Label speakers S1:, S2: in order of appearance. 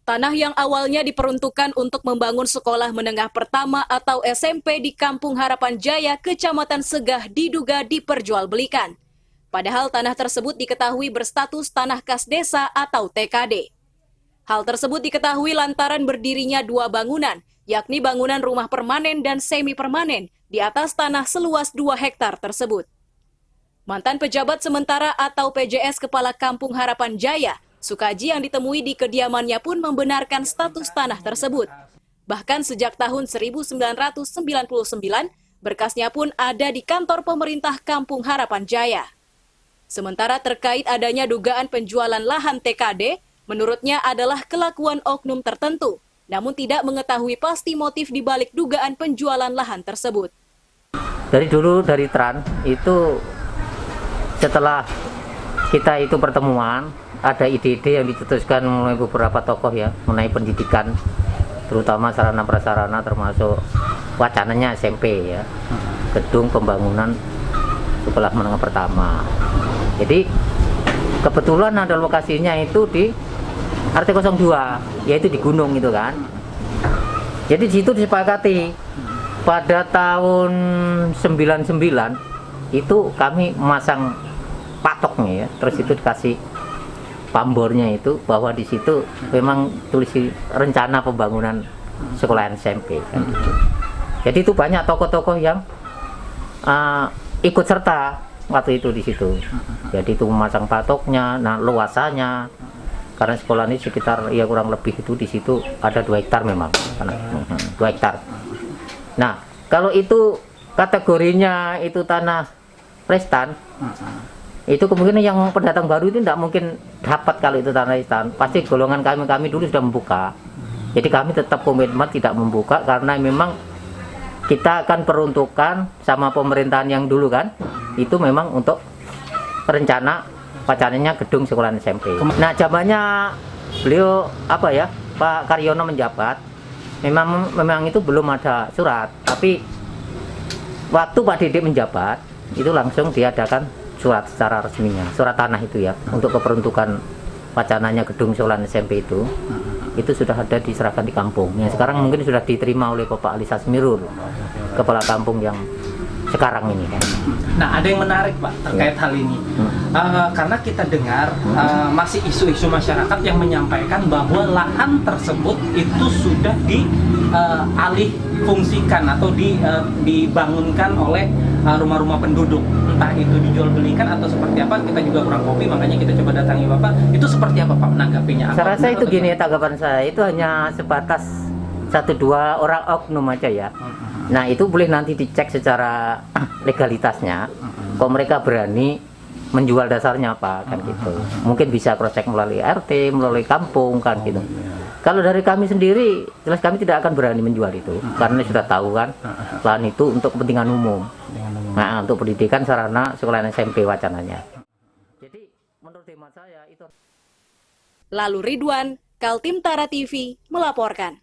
S1: Tanah yang awalnya diperuntukkan untuk membangun sekolah menengah pertama atau SMP di Kampung Harapan Jaya, Kecamatan Segah diduga diperjualbelikan. Padahal tanah tersebut diketahui berstatus tanah kas desa atau TKD. Hal tersebut diketahui lantaran berdirinya dua bangunan, yakni bangunan rumah permanen dan semi permanen di atas tanah seluas 2 hektar tersebut. Mantan pejabat sementara atau PJS Kepala Kampung Harapan Jaya, Sukaji, yang ditemui di kediamannya pun membenarkan status tanah tersebut. Bahkan sejak tahun 1999, berkasnya pun ada di kantor pemerintah Kampung Harapan Jaya. Sementara terkait adanya dugaan penjualan lahan TKD, menurutnya adalah kelakuan oknum tertentu, namun tidak mengetahui pasti motif di balik dugaan penjualan lahan tersebut.
S2: Dari dulu, dari Tran, itu setelah kita itu pertemuan, ada ide-ide yang dicetuskan oleh beberapa tokoh ya, mengenai pendidikan, terutama sarana prasarana termasuk wacananya SMP ya, gedung pembangunan sekolah menengah pertama. Jadi kebetulan ada lokasinya itu di RT 02, yaitu di gunung itu kan. Jadi di situ disepakati pada tahun 99 itu kami memasang patoknya ya, terus itu dikasih pambornya itu bahwa di situ memang tulis rencana pembangunan sekolah SMP kan. Jadi itu banyak tokoh-tokoh yang ikut serta waktu itu di situ. Jadi itu memasang patoknya, nah luasannya karena sekolah ini sekitar ya kurang lebih itu di situ ada 2 hektar memang, 2 hektar. Nah, kalau itu kategorinya itu tanah restan, itu kemungkinan yang pendatang baru itu tidak mungkin dapat kalau itu tanah restan. Pasti golongan kami dulu sudah membuka. Jadi kami tetap komitmen tidak membuka karena memang kita akan peruntukan sama pemerintahan yang dulu kan, itu memang untuk rencana wacananya gedung sekolah SMP. Nah, zamannya beliau apa ya, Pak Karyono menjabat, memang itu belum ada surat, tapi waktu Pak Didik menjabat itu langsung diadakan surat secara resminya, surat tanah itu ya, untuk keperuntukan wacananya gedung sekolah SMP itu sudah ada diserahkan di kampung. Yang sekarang mungkin sudah diterima oleh Bapak Ali Sasmirul, kepala kampung yang sekarang ini.
S3: Nah, ada yang menarik Pak terkait hal ini, karena kita dengar masih isu-isu masyarakat yang menyampaikan bahwa lahan tersebut itu sudah dialih fungsikan atau dibangunkan oleh rumah-rumah penduduk, entah itu dijual belikan atau seperti apa. Kita juga kurang kopi, makanya kita coba datangi Bapak. Itu seperti apa Pak menanggapinya?
S2: Saya rasa itu gini, tanggapan saya itu hanya sebatas 1-2 orang oknum aja ya. Nah, itu boleh nanti dicek secara legalitasnya. Kok mereka berani menjual dasarnya apa kan gitu. Mungkin bisa cross check melalui RT, melalui kampung kan gitu. Kalau dari kami sendiri, jelas kami tidak akan berani menjual itu karena sudah tahu kan lahan itu untuk kepentingan umum. Nah, untuk pendidikan sarana sekolah SMP wacananya. Jadi menurut hemat saya itu.
S1: Lalu Ridwan, Kaltim Tara TV melaporkan.